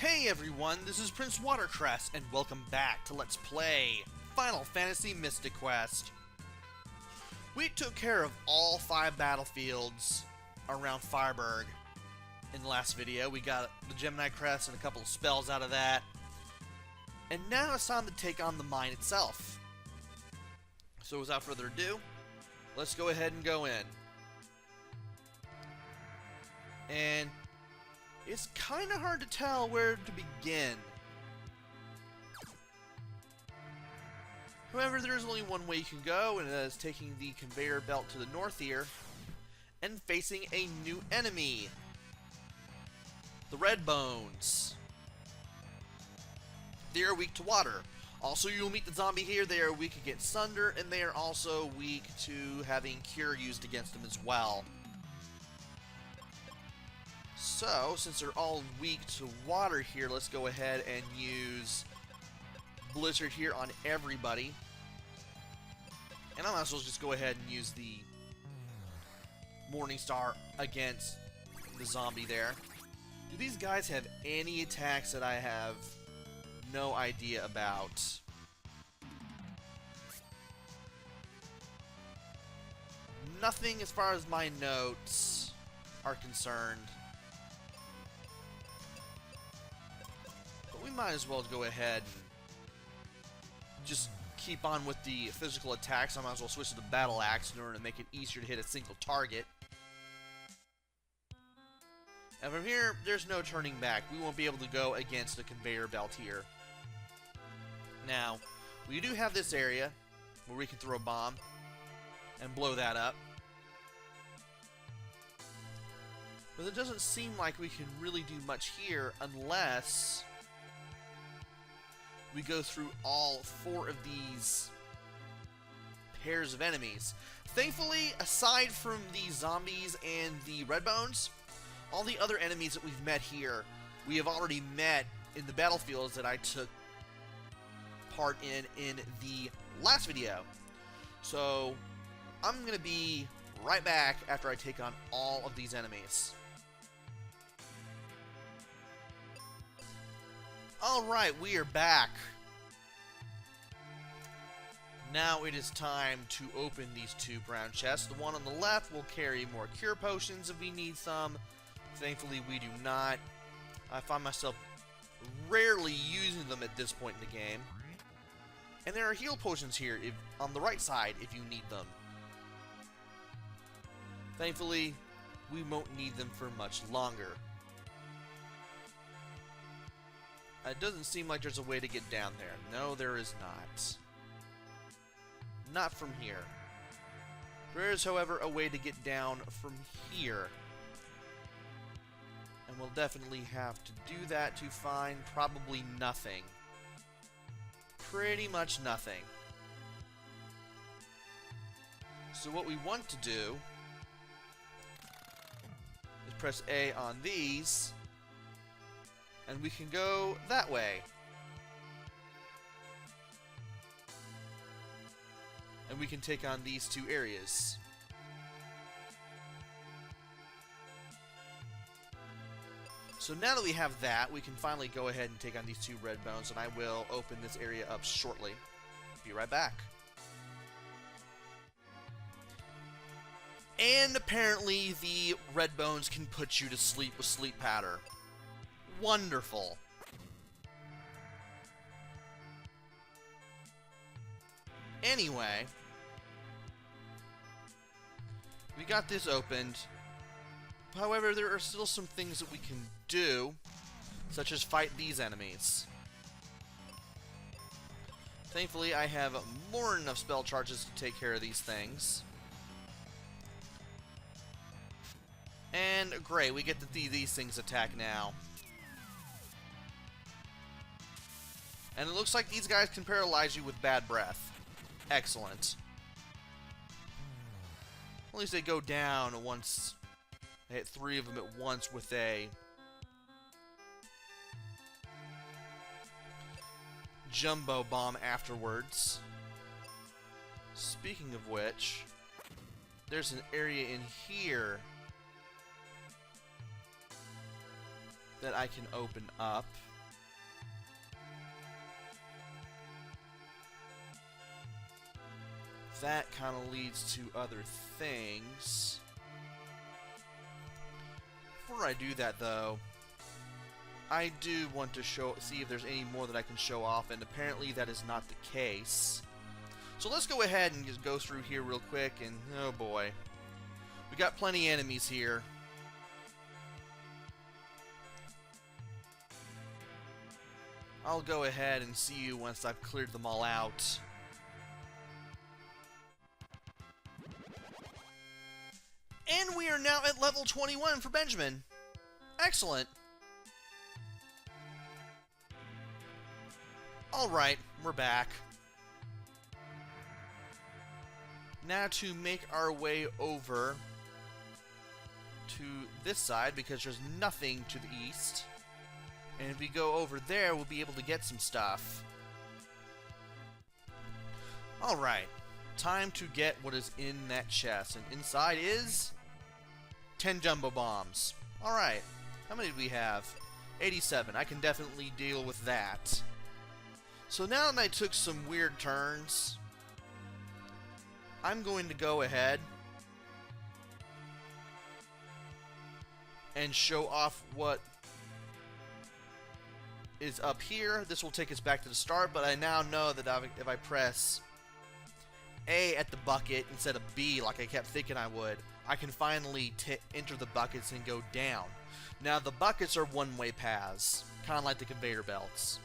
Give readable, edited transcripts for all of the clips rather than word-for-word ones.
Hey everyone, this is PrinceWatercress, and welcome back to Let's Play Final Fantasy Mystic Quest. We took care of all 5 battlefields around Fireburg in the last video. We got the Gemini Crest and a couple of spells out of that. And now it's time to take on the mine itself. So without further ado, let's go ahead and go in. And it's kind of hard to tell where to begin. However, there is only one way you can go, and that is taking the conveyor belt to the north here and facing a new enemy. The Red Bones. They are weak to water. Also, you'll meet the zombie here. They are weak against thunder, and they are also weak to having cure used against them as well. So, since they're all weak to water here, let's go ahead and use Blizzard here on everybody. And I might as well just go ahead and use the Morningstar against the zombie there. Do these guys have any attacks that I have no idea about? Nothing as far as my notes are concerned. But we might as well go ahead and just keep on with the physical attacks. I might as well switch to the battle axe in order to make it easier to hit a single target. And from here, there's no turning back. We won't be able to go against the conveyor belt here. Now, we do have this area where we can throw a bomb and blow that up. But it doesn't seem like we can really do much here unless we go through all 4 of these pairs of enemies. Thankfully, aside from the zombies and the Red Bones, all the other enemies that we've met here, we have already met in the battlefields that I took part in the last video. So, I'm going to be right back after I take on all of these enemies. Alright, we are back. Now it is time to open these 2 brown chests. The one on the left will carry more cure potions if we need some. Thankfully, we do not. I find myself rarely using them at this point in the game. And there are heal potions here on the right side if you need them. Thankfully, we won't need them for much longer. It doesn't seem like there's a way to get down there. No, there is not. Not from here. There is, however, a way to get down from here. And we'll definitely have to do that to find probably nothing. Pretty much nothing. So what we want to do is press A on these, and we can go that way. And we can take on these 2 areas. So now that we have that, we can finally go ahead and take on these 2 Red Bones, and I will open this area up shortly. Be right back. And apparently the Red Bones can put you to sleep with Sleep Powder. Wonderful. Anyway, we got this opened. However, there are still some things that we can do, such as fight these enemies. Thankfully, I have more than enough spell charges to take care of these things. And great, we get to see these things attack now. And it looks like these guys can paralyze you with bad breath. Excellent. At least they go down once. I hit 3 of them at once with a jumbo bomb afterwards. Speaking of which, there's an area in here that I can open up. that kind of leads to other things. Before I do that, though, I do want to see if there's any more that I can show off, and apparently that is not the case. So let's go ahead and just go through here real quick, and oh boy. We got plenty of enemies here. I'll go ahead and see you once I've cleared them all out. And we are now at level 21 for Benjamin. Excellent. Alright, we're back. Now to make our way over to this side, because there's nothing to the east. And if we go over there, we'll be able to get some stuff. Alright, time to get what is in that chest. And inside is 10 jumbo bombs. Alright, how many do we have? 87. I can definitely deal with that. So now that I took some weird turns, I'm going to go ahead and show off what is up here. This will take us back to the start, but I now know that if I press A at the bucket instead of B like I kept thinking I would, I can finally enter the buckets and go down. Now the buckets are one-way paths, kind of like the conveyor belts.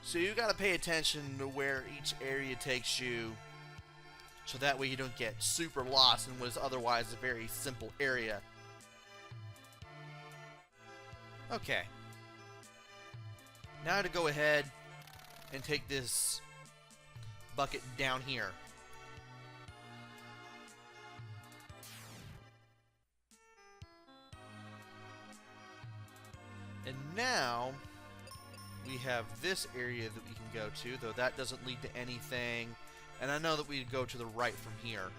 So you gotta pay attention to where each area takes you, so that way you don't get super lost in what is otherwise a very simple area. Okay. Now to go ahead and take this bucket down here. And now we have this area that we can go to, though that doesn't lead to anything. And I know that we go to the right from here.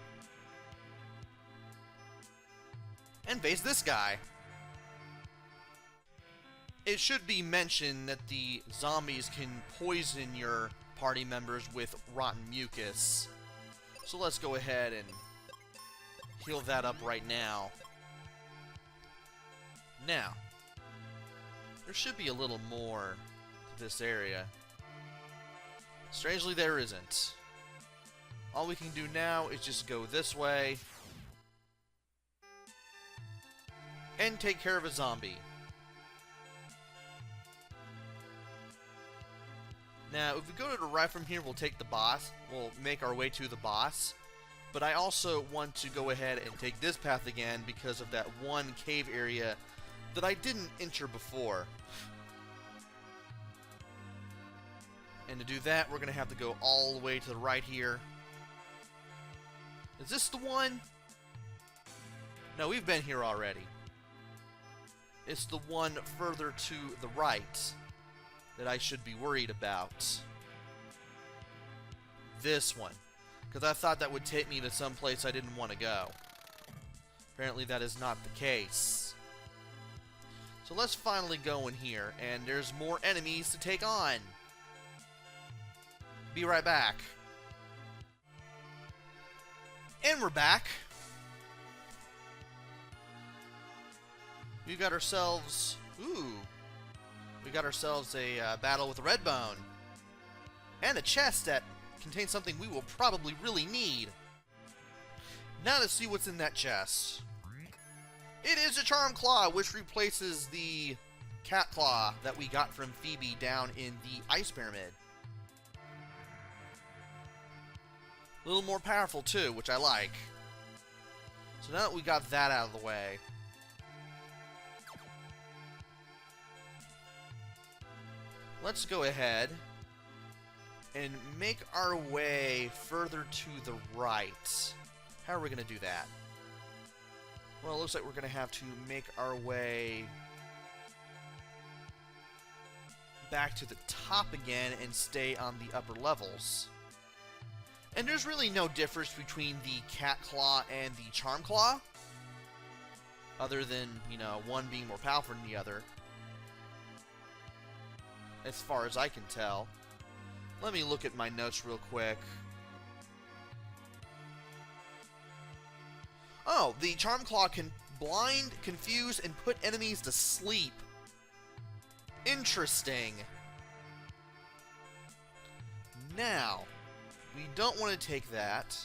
And face this guy. It should be mentioned that the zombies can poison your party members with rotten mucus. So let's go ahead and heal that up right now. Now, there should be a little more to this area. Strangely, there isn't. All we can do now is just go this way and take care of a zombie. Now, if we go to the right from here, we'll take the boss. We'll make our way to the boss. But I also want to go ahead and take this path again because of that one cave area that I didn't enter before. And to do that, we're going to have to go all the way to the right here. Is this the one? No, we've been here already. It's the one further to the right that I should be worried about. This one. Because I thought that would take me to some place I didn't want to go. Apparently that is not the case. So let's finally go in here, and there's more enemies to take on. Be right back. And we're back. We got ourselves... Ooh. We got ourselves a battle with a red bone. And a chest that contains something we will probably really need. Now to see what's in that chest. It is a charm claw, which replaces the cat claw that we got from Phoebe down in the ice pyramid. A little more powerful too, which I like. So now that we got that out of the way, let's go ahead and make our way further to the right. How are we going to do that? Well, it looks like we're going to have to make our way back to the top again and stay on the upper levels. And there's really no difference between the cat claw and the charm claw, other than, you know, one being more powerful than the other, as far as I can tell. Let me look at my notes real quick. no! The Charm Claw can blind, confuse, and put enemies to sleep. Interesting. Now, we don't want to take that.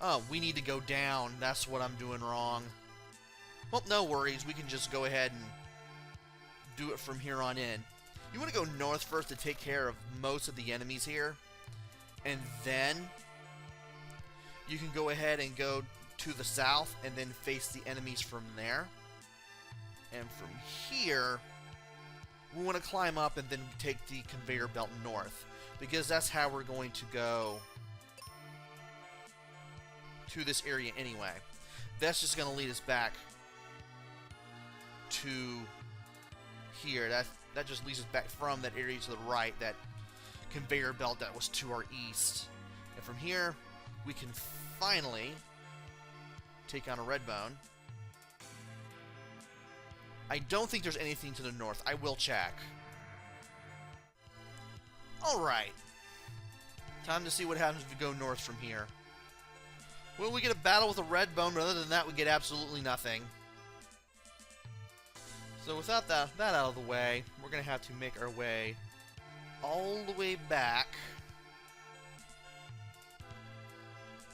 Oh, we need to go down. That's what I'm doing wrong. Well, no worries. We can just go ahead and do it from here on in. You want to go north first to take care of most of the enemies here. And then you can go ahead and go to the south and then face the enemies from there. And from here, we want to climb up and then take the conveyor belt north. Because that's how we're going to go to this area anyway. That's just going to lead us back to here. That just leads us back from that area to the right, that conveyor belt that was to our east. And from here, we can finally take on a Redbone. I don't think there's anything to the north. I will check. Alright. Time to see what happens if we go north from here. Well, we get a battle with a Redbone, but other than that, we get absolutely nothing. So without that out of the way, we're going to have to make our way all the way back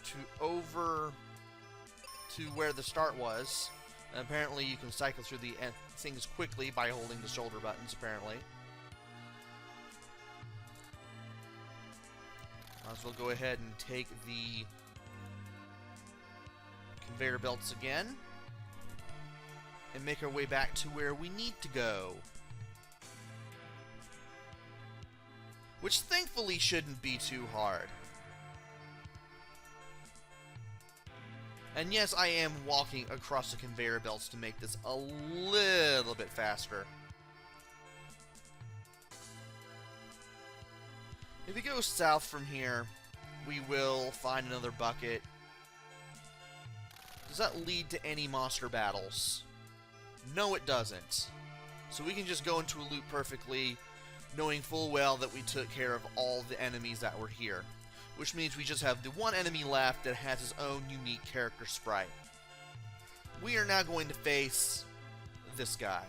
to over to where the start was. And apparently you can cycle through the things quickly by holding the shoulder buttons, apparently. Might as well go ahead and take the conveyor belts again and make our way back to where we need to go. Which thankfully shouldn't be too hard. And yes, I am walking across the conveyor belts to make this a little bit faster. If we go south from here, we will find another bucket. Does that lead to any monster battles? No, it doesn't. So we can just go into a loop perfectly, knowing full well that we took care of all the enemies that were here. Which means we just have the one enemy left that has his own unique character sprite. We are now going to face this guy.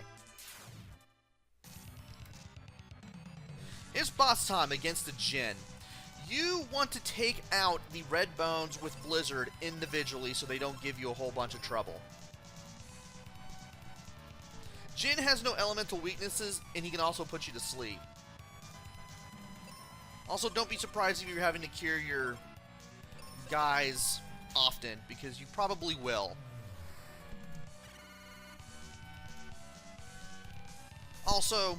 It's boss time against the Djinn. You want to take out the Redbones with Blizzard individually so they don't give you a whole bunch of trouble. Djinn has no elemental weaknesses, and he can also put you to sleep. Also, don't be surprised if you're having to cure your guys often, because you probably will. Also,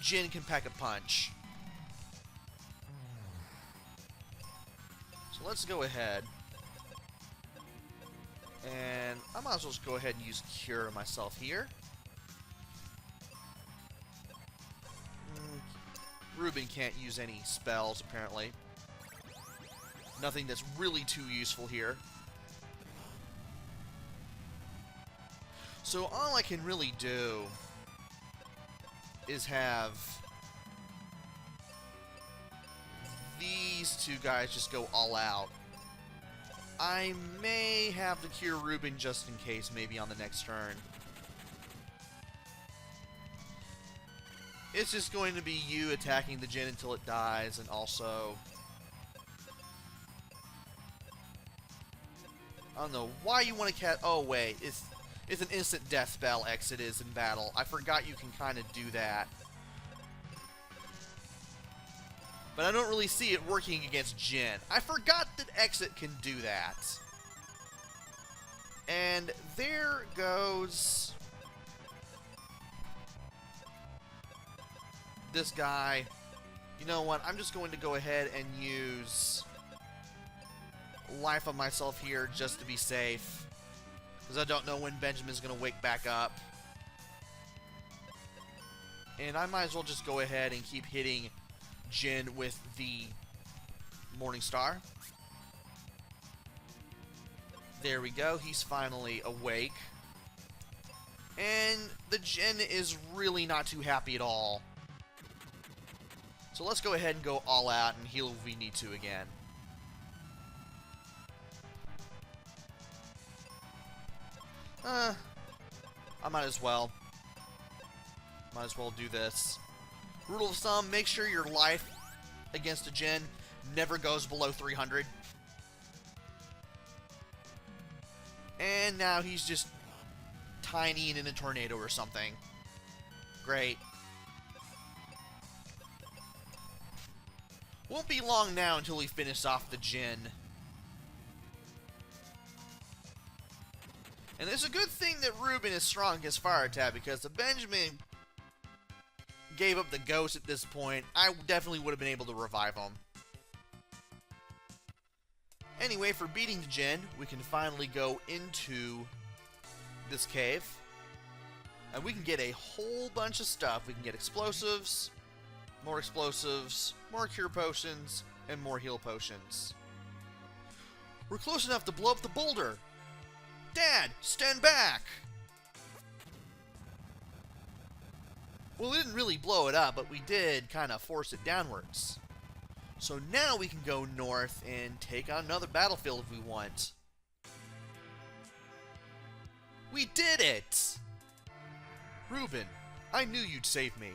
Djinn can pack a punch. So let's go ahead. And I might as well just go ahead and use Cure myself here. Ruben can't use any spells, apparently. Nothing that's really too useful here. So all I can really do is have these two guys just go all out. I may have to cure Ruben just in case, maybe on the next turn. It's just going to be you attacking the Djinn until it dies, and also... I don't know why you want to cat. Oh wait, it's an instant death spell. Exit is in battle. I forgot you can kind of do that, but I don't really see it working against Djinn. I forgot that exit can do that. And there goes this guy. You know what? I'm just going to go ahead and use life on myself here just to be safe, because I don't know when Benjamin's going to wake back up. And I might as well just go ahead and keep hitting Djinn with the Morning Star. There we go. He's finally awake. And the Djinn is really not too happy at all. So let's go ahead and go all out and heal if we need to again. I might as well. Might as well do this. Rule of thumb, make sure your life against a Jin never goes below 300. And now he's just tiny and in a tornado or something. Great. Won't be long now until we finish off the Jin. And it's a good thing that Ruben is strong against fire attack, because if Benjamin gave up the ghost at this point, I definitely would have been able to revive him. Anyway, for beating the Jin, we can finally go into this cave. And we can get a whole bunch of stuff. We can get explosives, more cure potions, and more heal potions. We're close enough to blow up the boulder. Dad, stand back! Well, we didn't really blow it up, but we did kind of force it downwards. So now we can go north and take on another battlefield if we want. We did it! Ruben, I knew you'd save me.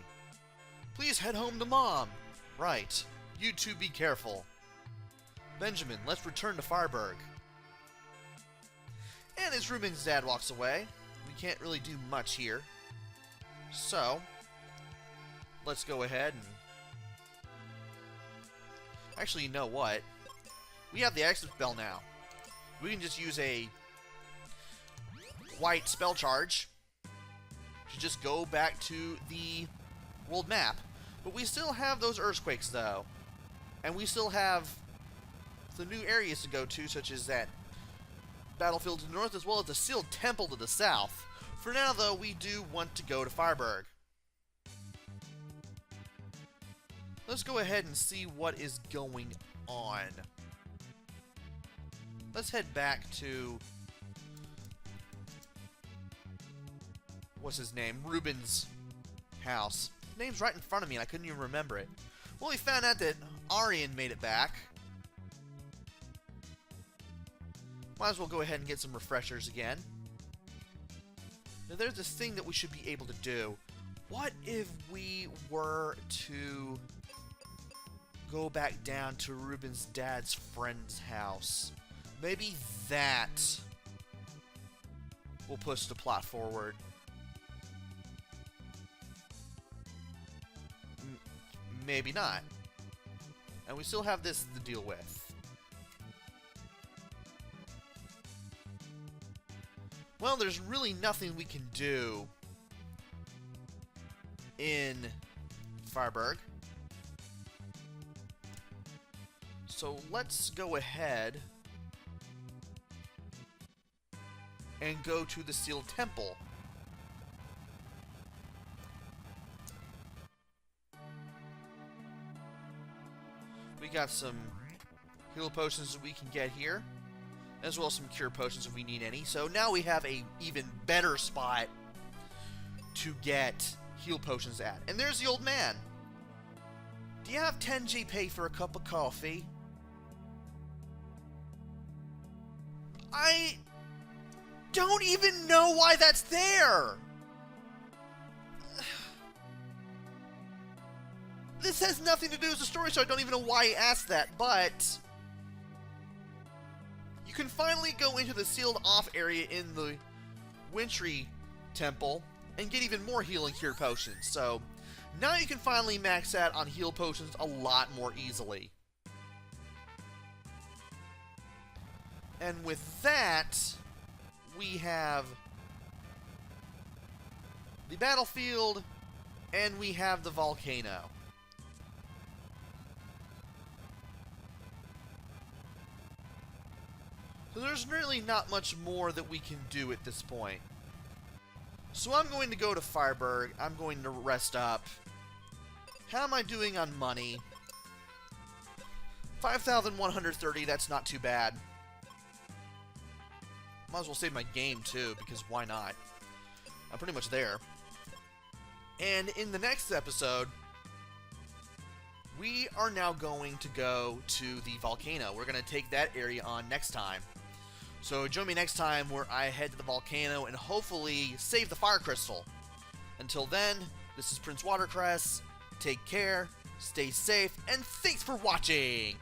Please head home to Mom. Right. You two be careful. Benjamin, let's return to Fireburg. And as Ruben's dad walks away, we can't really do much here. So, let's go ahead and... Actually, you know what? We have the exit spell now. We can just use a white spell charge to just go back to the world map. But we still have those earthquakes, though. And we still have the new areas to go to, such as that battlefield to the north, as well as the sealed temple to the south. For now, though, we do want to go to Fireburg. Let's go ahead and see what is going on. Let's head back to... what's his name? Ruben's house. His name's right in front of me and I couldn't even remember it. Well, we found out that Aryan made it back. Might as well go ahead and get some refreshers again. Now there's this thing that we should be able to do. What if we were to go back down to Ruben's dad's friend's house? Maybe that will push the plot forward. Maybe not. And we still have this to deal with. Well, there's really nothing we can do in Fireburg. So let's go ahead and go to the sealed temple. We got some heal potions that we can get here, as well as some cure potions if we need any. So now we have a even better spot to get heal potions at. And there's the old man. Do you have 10 GP for a cup of coffee? I don't even know why that's there. This has nothing to do with the story, so I don't even know why he asked that, but you can finally go into the sealed off area in the Wintry Temple and get even more healing cure potions. So now you can finally max out on heal potions a lot more easily. And with that, we have the battlefield and we have the volcano. So there's really not much more that we can do at this point. So I'm going to go to Fireburg. I'm going to rest up. How am I doing on money? 5,130, that's not too bad. Might as well save my game too, because why not? I'm pretty much there. And in the next episode, we are now going to go to the volcano. We're going to take that area on next time. So join me next time where I head to the volcano and hopefully save the fire crystal. Until then, this is PrinceWatercress. Take care, stay safe, and thanks for watching!